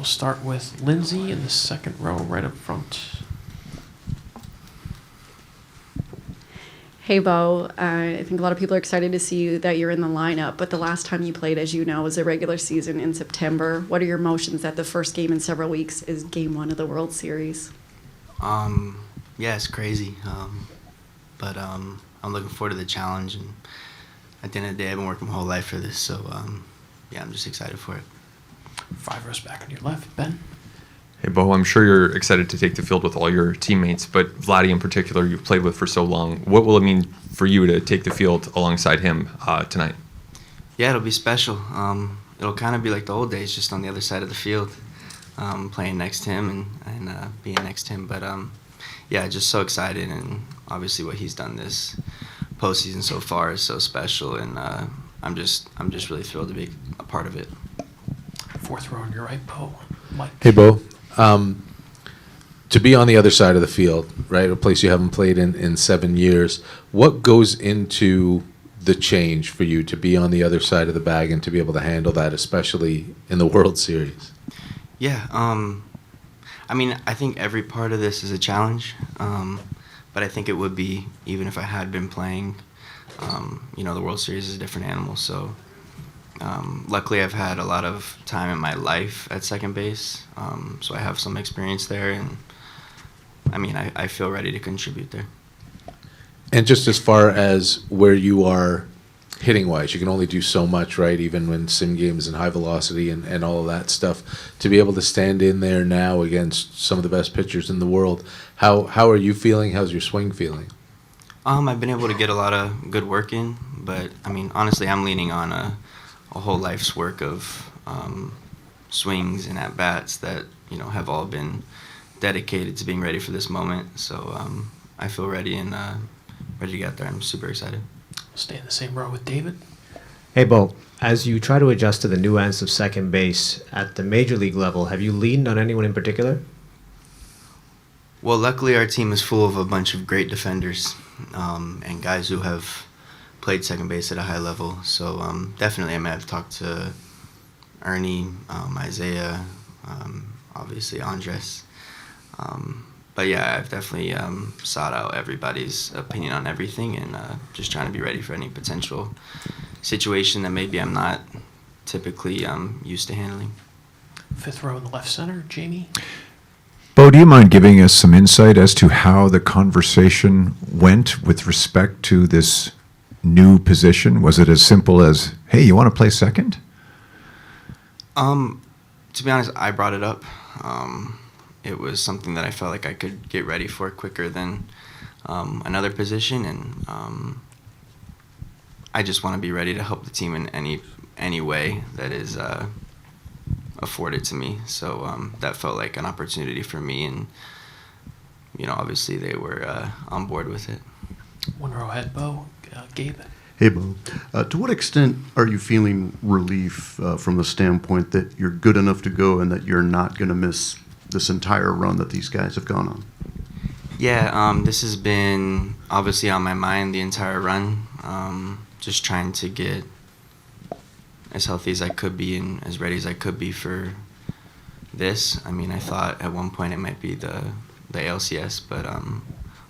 start with Lindsay in the second row right up front. Hey, Bo. I think a lot of people are excited to see that you're in the lineup, but the last time you played, as you know, was a regular season in September. What are your emotions that the first game in several weeks is Game 1 of the World Series? Yeah, it's crazy. But I'm looking forward to the challenge, and at the end of the day, I've been working my whole life for this, so yeah, I'm just excited for it. 5 rows back on your left, Ben. Hey, Bo, I'm sure you're excited to take the field with all your teammates, but Vladdy in particular, you've played with for so long. What will it mean for you to take the field alongside him tonight? Yeah, it'll be special. It'll kind of be like the old days, just on the other side of the field, playing next to him and being next to him. But yeah, just so excited, and obviously what he's done this postseason so far is so special, and I'm just really thrilled to be a part of it. 4th row on your right, Bo. Mike. Hey, Bo. To be on the other side of the field, right, a place you haven't played in 7 years, what goes into the change for you to be on the other side of the bag and to be able to handle that, especially in the World Series? Yeah, I mean, I think every part of this is a challenge, but I think it would be, even if I had been playing, the World Series is a different animal, so luckily I've had a lot of time in my life at second base, so I have some experience there, and I mean, I feel ready to contribute there. And just as far as where you are hitting-wise, you can only do so much, right, even when sim games and high velocity and all of that stuff. To be able to stand in there now against some of the best pitchers in the world, how are you feeling? How's your swing feeling? I've been able to get a lot of good work in, but, I mean, honestly, I'm leaning on a whole life's work of swings and at-bats that, have all been dedicated to being ready for this moment. So I feel ready and ready to get there. I'm super excited. Stay in the same row with David. Hey, Bo, as you try to adjust to the nuance of second base at the major league level, have you leaned on anyone in particular? Well, luckily our team is full of a bunch of great defenders and guys who have played second base at a high level. So definitely I may have talked to Ernie, Isaiah, obviously Andres. But yeah, I've definitely sought out everybody's opinion on everything, and just trying to be ready for any potential situation that maybe I'm not typically used to handling. 5th row in the left center, Jamie. Bo, do you mind giving us some insight as to how the conversation went with respect to this new position? Was it as simple as, hey, you want to play second? To be honest, I brought it up. It was something that I felt like I could get ready for quicker than another position, and I just want to be ready to help the team in any way that is afforded to me. So that felt like an opportunity for me, and obviously they were on board with it. 1 row ahead, Bo. Gabe. Hey, Bo. To what extent are you feeling relief from the standpoint that you're good enough to go and that you're not going to miss this entire run that these guys have gone on? Yeah, this has been obviously on my mind the entire run. Just trying to get as healthy as I could be and as ready as I could be for this. I mean, I thought at one point it might be the ALCS, but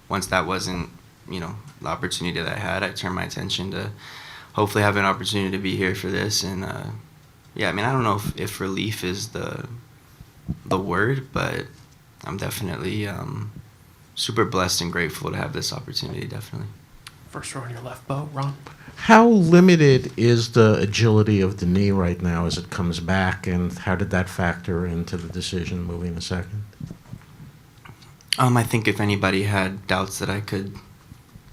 once that wasn't, the opportunity that I had, I turned my attention to hopefully have an opportunity to be here for this. And yeah, I mean, I don't know if relief is the word, but I'm definitely super blessed and grateful to have this opportunity, definitely. 1st row on your left, Bo. Ron. How limited is the agility of the knee right now as it comes back, and how did that factor into the decision moving to second? I think if anybody had doubts that I could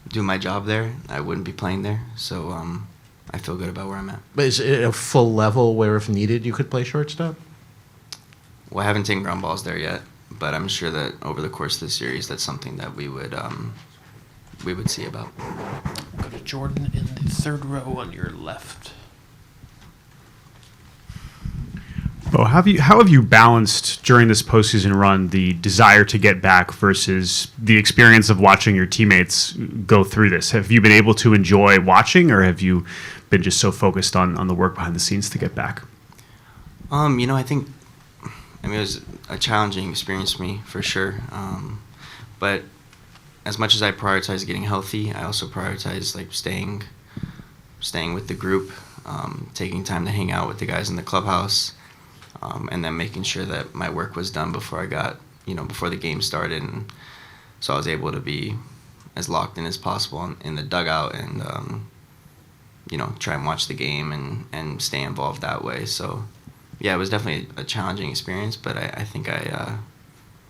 do my job there, I wouldn't be playing there. So I feel good about where I'm at. But is it a full level where, if needed, you could play shortstop? Well, I haven't taken ground balls there yet, but I'm sure that over the course of the series, that's something that we would see about. Go to Jordan in the 3rd row on your left. Bo, how have you balanced during this postseason run the desire to get back versus the experience of watching your teammates go through this? Have you been able to enjoy watching, or have you been just so focused on the work behind the scenes to get back? I think I mean, it was a challenging experience for me, for sure. But as much as I prioritize getting healthy, I also prioritize like staying with the group, taking time to hang out with the guys in the clubhouse, and then making sure that my work was done before I got, before the game started. And so I was able to be as locked in as possible in the dugout and, try and watch the game and stay involved that way. So, yeah, it was definitely a challenging experience, but I think I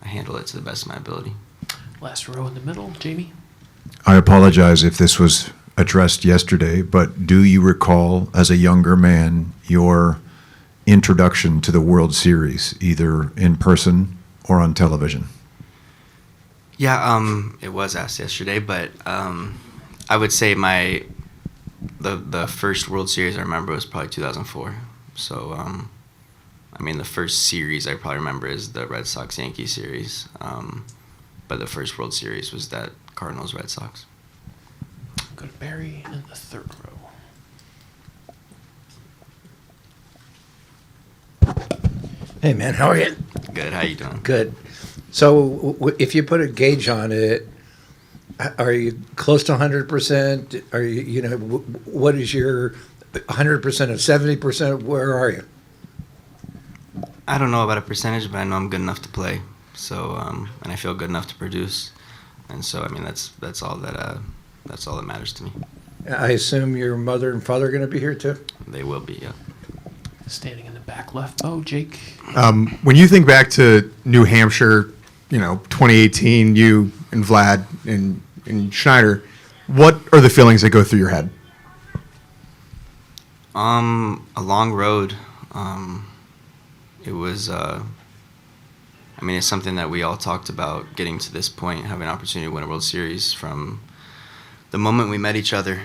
handled it to the best of my ability. Last row in the middle, Jamie. I apologize if this was addressed yesterday, but do you recall, as a younger man, your introduction to the World Series, either in person or on television? Yeah, it was asked yesterday, but I would say the first World Series I remember was probably 2004. So, the first series I probably remember is the Red Sox-Yankees series. But the first World Series was that Cardinals-Red Sox. Go to Barry in the third row. Hey man, how are you? Good, how you doing? Good. So if you put a gauge on it, are you close to 100%? Are you, what is your 100% of 70%? Where are you? I don't know about a percentage, but I know I'm good enough to play. So, and I feel good enough to produce. And so, that's all that matters to me. I assume your mother and father are going to be here too? They will be, yeah. Standing in the back left. Oh, Jake. When you think back to New Hampshire, 2018, you and Vlad and Schneider, what are the feelings that go through your head? A long road. It was, it's something that we all talked about, getting to this point, having an opportunity to win a World Series from the moment we met each other.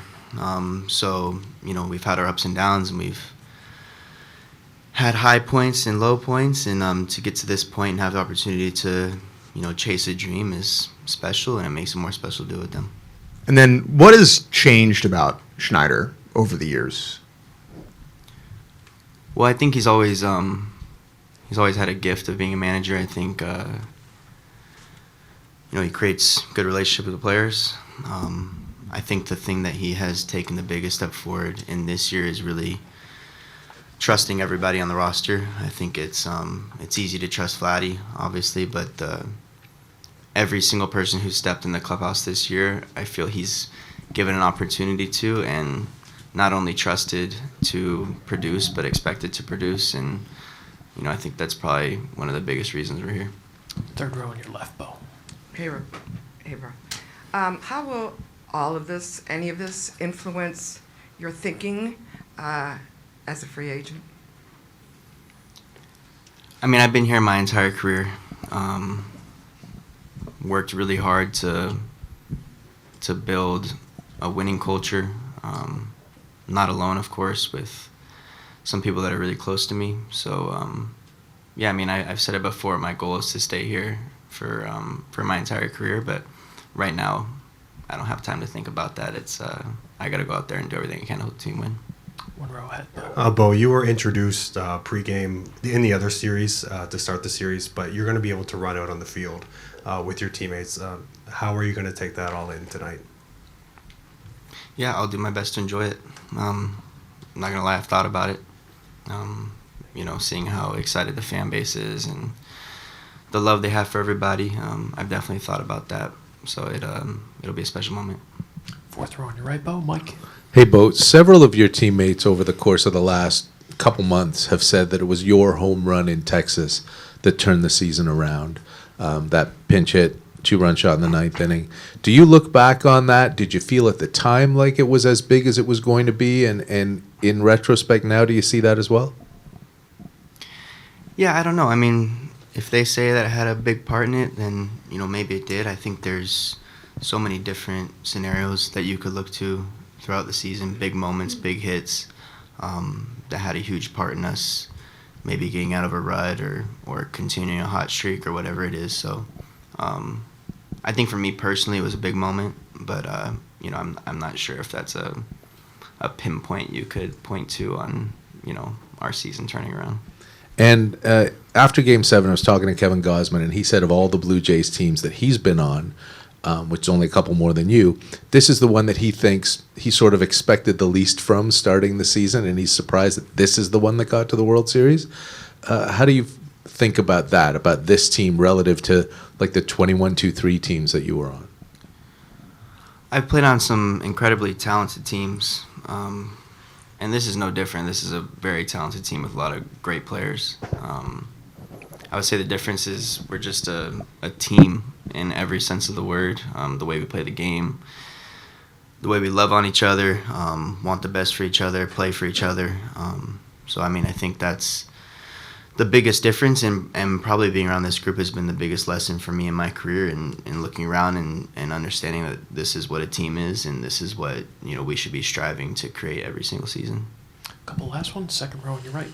So, we've had our ups and downs, and we've had high points and low points, and to get to this point and have the opportunity to, chase a dream is special, and it makes it more special to do it with them. And then what has changed about Schneider over the years? Well, I think he's always had a gift of being a manager. I think, he creates good relationship with the players. I think the thing that he has taken the biggest step forward in this year is really trusting everybody on the roster. I think it's easy to trust Vladdy, obviously, but every single person who stepped in the clubhouse this year, I feel he's given an opportunity to, and not only trusted to produce, but expected to produce. And I think that's probably one of the biggest reasons we're here. Third row on your left, Bo. Hey, bro. How will any of this influence your thinking as a free agent? I've been here my entire career. Worked really hard to build a winning culture. Not alone, of course, with some people that are really close to me. So, I've said it before. My goal is to stay here for my entire career. But right now, I don't have time to think about that. It's I got to go out there and do everything I can to help the team win. One row ahead. Bo, you were introduced pregame in the other series to start the series, but you're going to be able to run out on the field with your teammates. How are you going to take that all in tonight? Yeah, I'll do my best to enjoy it. I'm not going to lie, I've thought about it. Seeing how excited the fan base is and the love they have for everybody. I've definitely thought about that. So it'll be a special moment. Fourth row on your right, Bo. Mike. Hey, Bo, several of your teammates over the course of the last couple months have said that it was your home run in Texas that turned the season around. That pinch hit, 2-run shot in the ninth inning. Do you look back on that? Did you feel at the time like it was as big as it was going to be? And in retrospect now, do you see that as well? Yeah, I don't know. If they say that it had a big part in it, then, maybe it did. I think there's so many different scenarios that you could look to throughout the season, big moments, big hits, that had a huge part in us maybe getting out of a rut or continuing a hot streak or whatever it is. So I think for me personally it was a big moment, but I'm not sure if that's a pinpoint you could point to on our season turning around. And after Game 7, I was talking to Kevin Gosman, and he said of all the Blue Jays teams that he's been on, which is only a couple more than you, this is the one that he thinks he sort of expected the least from starting the season, and he's surprised that this is the one that got to the World Series. How do you think about that, about this team relative to like the 21-2-3 teams that you were on? I've played on some incredibly talented teams, and this is no different. This is a very talented team with a lot of great players. I would say the difference is we're just a team in every sense of the word. The way we play the game, the way we love on each other, want the best for each other, play for each other. So, I mean, I think that's the biggest difference, and probably being around this group has been the biggest lesson for me in my career, and looking around and understanding that this is what a team is, and this is what we should be striving to create every single season. Couple last ones, second row on your right.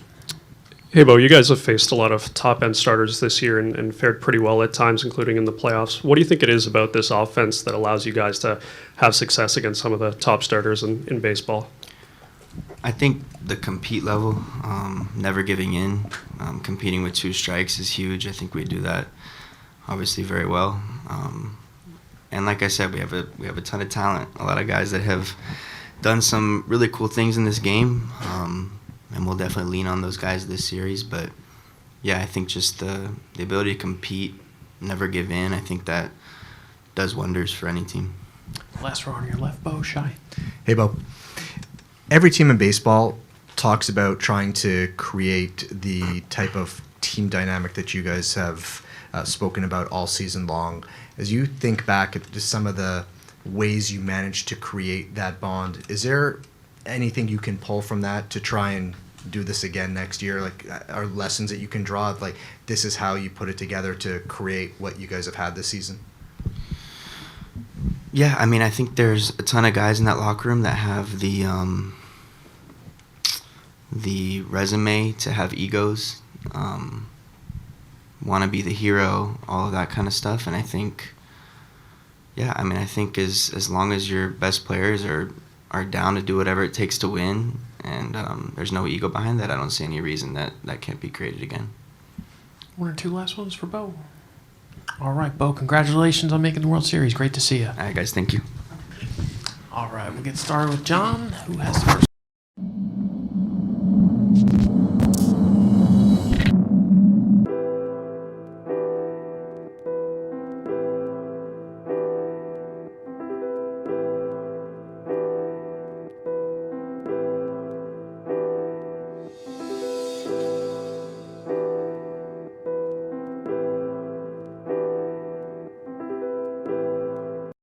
Hey, Bo, you guys have faced a lot of top-end starters this year and fared pretty well at times, including in the playoffs. What do you think it is about this offense that allows you guys to have success against some of the top starters in baseball? I think the compete level, never giving in, competing with two strikes is huge. I think we do that obviously very well. And like I said, we have a ton of talent, a lot of guys that have done some really cool things in this game. And we'll definitely lean on those guys this series. But, yeah, I think just the ability to compete, never give in, I think that does wonders for any team. Last row on your left, Bo, Shy. Hey, Bo. Every team in baseball talks about trying to create the type of team dynamic that you guys have spoken about all season long. As you think back at just some of the ways you managed to create that bond, is there anything you can pull from that to try and do this again next year? Like, are lessons that you can draw of, like, this is how you put it together to create what you guys have had this season? Yeah, I mean, I think there's a ton of guys in that locker room that have the resume to have egos, want to be the hero, all of that kind of stuff. And I think, yeah, I mean, I think as long as your best players are down to do whatever it takes to win, and there's no ego behind that, I don't see any reason that can't be created again. One or two last ones for Bo. All right, Bo, congratulations on making the World Series. Great to see you. All right, guys, thank you. All right, we'll get started with John, who has the first